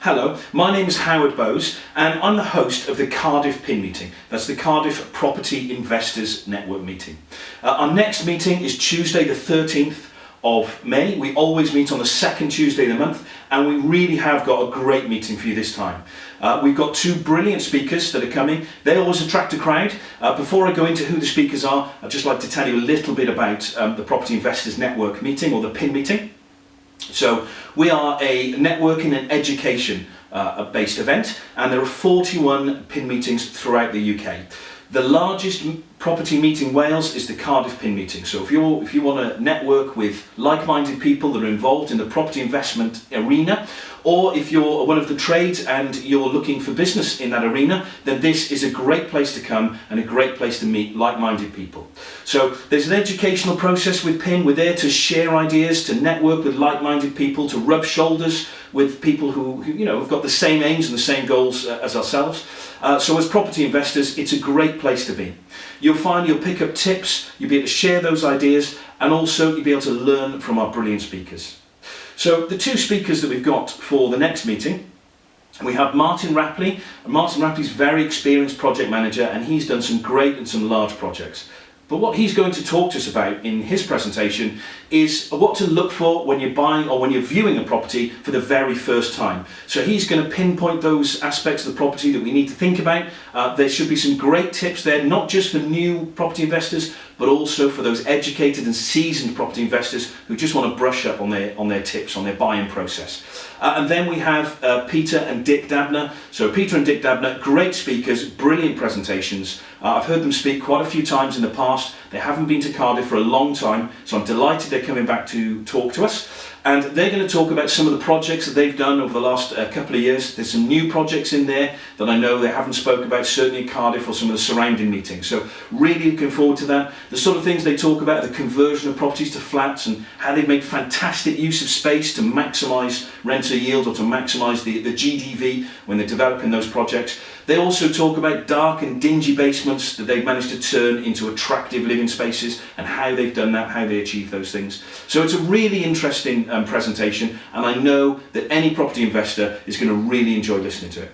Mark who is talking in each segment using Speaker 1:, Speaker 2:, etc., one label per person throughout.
Speaker 1: Hello, my name is Howard Bowes and I'm the host of the Cardiff PIN meeting. That's the Cardiff Property Investors Network meeting. Our next meeting is Tuesday the 13th of May. We always meet on the second Tuesday of the month and we really have got a great meeting for you this time. We've got two brilliant speakers that are coming. They always attract a crowd. Before I go into who the speakers are, I'd just like to tell you a little bit about the Property Investors Network meeting, or the PIN meeting. So we are a networking and education based event, and there are 41 PIN meetings throughout the UK. The largest property meeting in Wales is the Cardiff PIN meeting. So if you want to network with like-minded people that are involved in the property investment arena, or if you're one of the trades and you're looking for business in that arena, then this is a great place to come and a great place to meet like-minded people. So there's an educational process with PIN. We're there to share ideas, to network with like-minded people, to rub shoulders with people who have got the same aims and the same goals as ourselves. So as property investors, it's a great place to be. You'll find you'll pick up tips, you'll be able to share those ideas, and also you'll be able to learn from our brilliant speakers. So the two speakers that we've got for the next meeting, we have Martin Rapley. Martin Rapley's a very experienced project manager and he's done some great and some large projects. But what he's going to talk to us about in his presentation is what to look for when you're buying or when you're viewing a property for the very first time. So he's going to pinpoint those aspects of the property that we need to think about. There should be some great tips there, not just for new property investors, but also for those educated and seasoned property investors who just want to brush up on their tips, on their buying process. And then we have Peter and Dick Dabner. So Peter and Dick Dabner, great speakers, brilliant presentations. I've heard them speak quite a few times in the past. They haven't been to Cardiff for a long time, so I'm delighted they're coming back to talk to us. And they're going to talk about some of the projects that they've done over the last couple of years. There's some new projects in there that I know they haven't spoke about, certainly in Cardiff or some of the surrounding meetings. So really looking forward to that. The sort of things they talk about, the conversion of properties to flats and how they've made fantastic use of space to maximise rental yield or to maximise the GDV when they're developing those projects. They also talk about dark and dingy basements that they've managed to turn into attractive living spaces and how they've done that, how they achieve those things. So it's a really interesting presentation, and I know that any property investor is going to really enjoy listening to it.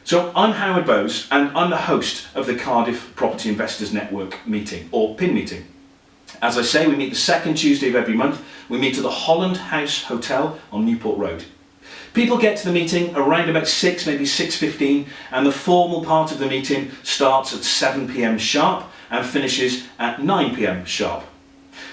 Speaker 1: So I'm Howard Bowes and I'm the host of the Cardiff Property Investors Network meeting, or PIN meeting. As I say, we meet the second Tuesday of every month. We meet at the Holland House Hotel on Newport Road. People get to the meeting around about 6, maybe 6:15, and the formal part of the meeting starts at 7 p.m. sharp and finishes at 9 p.m. sharp.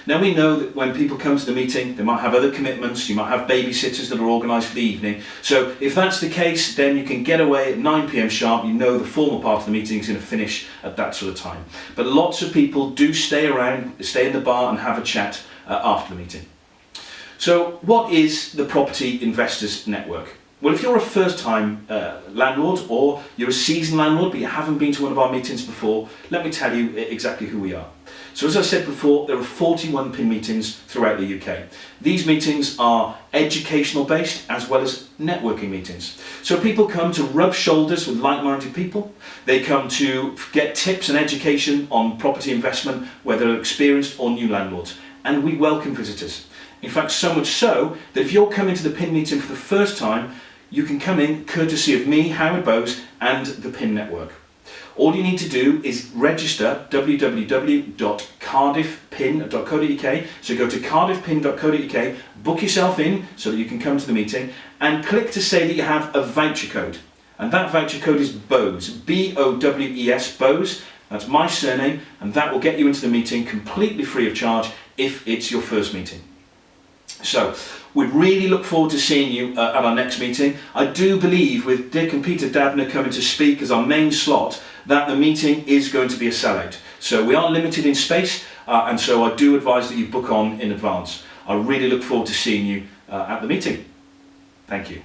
Speaker 1: Now we know that when people come to the meeting, they might have other commitments, you might have babysitters that are organised for the evening. So if that's the case, then you can get away at 9 p.m. sharp. You know the formal part of the meeting is going to finish at that sort of time. But lots of people do stay around, stay in the bar and have a chat after the meeting. So what is the Property Investors Network? Well, if you're a first-time landlord or you're a seasoned landlord but you haven't been to one of our meetings before, let me tell you exactly who we are. So as I said before, there are 41 PIN meetings throughout the UK. These meetings are educational based as well as networking meetings. So people come to rub shoulders with like-minded people. They come to get tips and education on property investment, whether experienced or new landlords. And we welcome visitors. In fact, so much so that if you're coming to the PIN meeting for the first time, you can come in courtesy of me, Howard Bowes, and the PIN network. All you need to do is register www.cardiffpin.co.uk. So go to cardiffpin.co.uk, book yourself in so that you can come to the meeting, and click to say that you have a voucher code. And that voucher code is Bowes, B-O-W-E-S, Bowes. That's my surname, and that will get you into the meeting completely free of charge if it's your first meeting. So we really look forward to seeing you at our next meeting. I do believe with Dick and Peter Dabner coming to speak as our main slot that the meeting is going to be a sellout. So we are limited in space and so I do advise that you book on in advance. I really look forward to seeing you at the meeting. Thank you.